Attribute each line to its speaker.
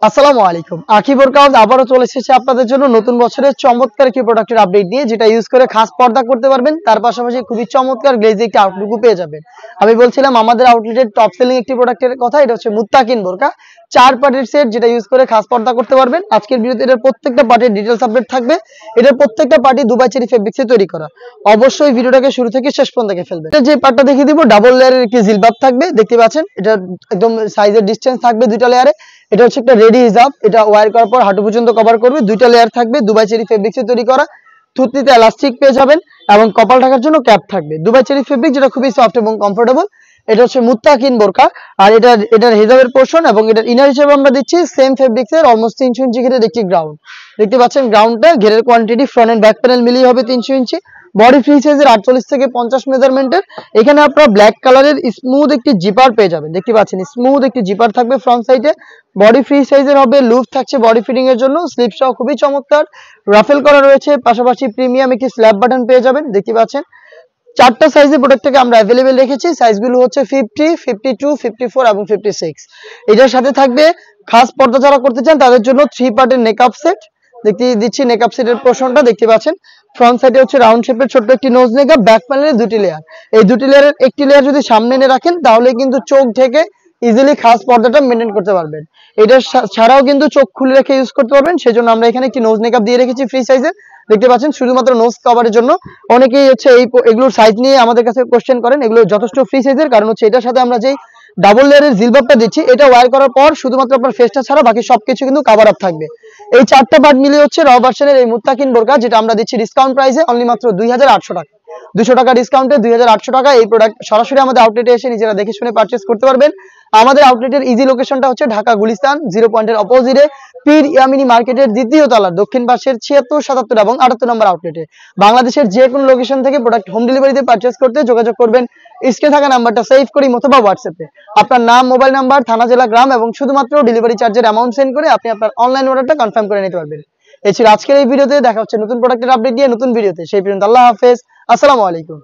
Speaker 1: আসসালামু আলাইকুম। আকিব ওয়ার্কআউট আবারও চলে এসেছে আপনাদের জন্য নতুন বছরের চমৎকার একটি প্রোডাক্টের আপডেট নিয়ে, যেটা ইউজ করে খাস পর্দা করতে পারবেন। তার পাশাপাশি খুবই চমৎকার গ্লেজি একটি আউটলুকও পেয়ে যাবেন। আমি বলছিলাম আমাদের আউটলেটের টপ সেলিং একটি প্রোডাক্টের কথা। এটা হচ্ছে মুত্তাকিন বোরকা 4 পার্টের সেট, যেটা ইউজ করে খাস পর্দা করতে পারবেন। আজকের ভিডিওতে এটার প্রত্যেকটা পার্টের ডিটেইলস আপডেট থাকবে। এটার প্রত্যেকটা পার্টি দুবাই চেরি ফেব্রিক্সে তৈরি করা। অবশ্যই ভিডিওটাকে শুরু থেকে শেষ পর্যন্ত দেখে ফেলবেন। এটা যে পার্টটা দেখিয়ে দিব, ডাবল লেয়ারের একটি জিলবাব থাকবে, দেখতে পাচ্ছেন। এটা একদম সাইজের ডিসটেন্স থাকবে দুইটা লেয়ারে। এটা হচ্ছে একটা রেডি হিজাব, এটা ওয়্যার করার পর হাঁটু পর্যন্ত কভার করবে। দুইটা লেয়ার থাকবে, দুবাই চেরি ফেব্রিক্সে তৈরি করা। থুতনিতে এলাস্টিক পেয়ে যাবেন এবং কপাল ঢাকার জন্য ক্যাপ থাকবে। দুবাই চেরি ফেব্রিক, যেটা খুবই সফট এবং কমফোর্টেবল। এটা হচ্ছে মুত্তাকিন বোরকা। আর এটার হিজাবের পোর্শন এবং এটার ইনার হিসেবে আমরা দিচ্ছি সেম ফেব্রিক্সের অলমোস্ট 300 ইঞ্চি ঘেরের একটি গ্রাউন্ড। দেখতে পাচ্ছেন গ্রাউন্ডটা ঘেরের quantity front end back panel মিলিয়ে হবে 300 ইঞ্চি। বডি ফ্রি সাইজের 48 থেকে 50 মেজারমেন্টের। এখানে আপনারা ব্ল্যাক কালারের স্মুথ একটি জিপার পেয়ে যাবেন। দেখতে পাচ্ছেন স্মুথ একটি জিপার থাকবে ফ্রন্ট সাইডে। বডি ফ্রি সাইজের হবে, লুজ থাকছে বডি ফিটিং এর জন্য। স্লিপ সহ খুবই চমৎকার রাফেল করা রয়েছে। পাশাপাশি প্রিমিয়াম একটি স্ল্যাব বাটন পেয়ে যাবেন। দেখতে পাচ্ছেন চারটা সাইজের প্রোডাক্ট থেকে আমরা অ্যাভেলেবেল রেখেছি। সাইজগুলো হচ্ছে 50, 52, 54 এবং 56। এটার সাথে থাকবে খাস পর্দা যারা করতে চান তাদের জন্য 3 পার্টের নেকআপ সেট। দেখতে দিচ্ছি নেকআপ সেটের পোর্শনটা, দেখতে পাচ্ছেন ফ্রন্ট সাইডে হচ্ছে রাউন্ড শেপের ছোট্ট একটি নোজ নেকআপ, ব্যাক প্যানেলে দুটি লেয়ার। এই দুটি লেয়ারের একটি লেয়ার যদি সামনে এনে রাখেন তাহলে কিন্তু চোখ ঢেকে ইজিলি খাস পর্দাটা মেনটেন করতে পারবেন। এটা ছাড়াও কিন্তু চোখ খুলে রেখে ইউজ করতে পারবেন। সেজন্য আমরা এখানে একটি নোজ নেকআপ দিয়ে রেখেছি ফ্রি সাইজের। দেখতে পাচ্ছেন শুধুমাত্র নোজ কভারের জন্য। অনেকেই হচ্ছে এগুলোর সাইজ নিয়ে আমাদের কাছে কোশ্চেন করেন। এগুলো যথেষ্ট ফ্রি সাইজের, কারণ হচ্ছে এটার সাথে আমরা যেই ডাবল লেয়ারের জিলবাবটা দিচ্ছি, এটা ওয়্যার করার পর শুধুমাত্র আপনার ফেসটা ছাড়া বাকি সবকিছু কিন্তু কভার আপ থাকবে। এই চারটা পার্ট মিলিয়ে হচ্ছে র ভার্সনের এই মুত্তাকিন বোরকা, যেটা আমরা দিচ্ছি ডিসকাউন্ট প্রাইসে অনলি মাত্র 2800 টাকা। 200 টাকা ডিসকাউন্টে 2800 টাকা। এই প্রোডাক্ট সরাসরি আমাদের আউটলেটে এসে নিজেরা দেখে শুনে পারচেজ করতে পারবেন। আমাদের আউটলেটের ইজি লোকেশনটা হচ্ছে ঢাকা গুলিস্তান 0 পয়েন্টের অপোজিটে পীর ইয়ামিনী মার্কেটের দ্বিতীয় তলার দক্ষিণ পাশের 76, 77 এবং 78 নম্বর আউটলেটে। বাংলাদেশের যে কোনো লোকেশন থেকে প্রোডাক্ট হোম ডেলিভারিতে পারচেজ করতে যোগাযোগ করবেন স্ক্রিনে থাকা নাম্বারটা সেভ করি অথবা হোয়াটসঅ্যাপে আপনার নাম, মোবাইল নাম্বার, থানা, জেলা, গ্রাম এবং শুধুমাত্র ডেলিভারি চার্জের অ্যামাউন্ট সেন্ড করে আপনি আপনার অনলাইন অর্ডারটা কনফার্ম করে নিতে পারবেন। এই ছিল আজকের এই ভিডিওতে। দেখা হচ্ছে নতুন প্রোডাক্টের আপডেট দিয়ে নতুন ভিডিওতে। সেই পর্যন্ত আল্লাহ হাফেজ, আসসালামু আলাইকুম।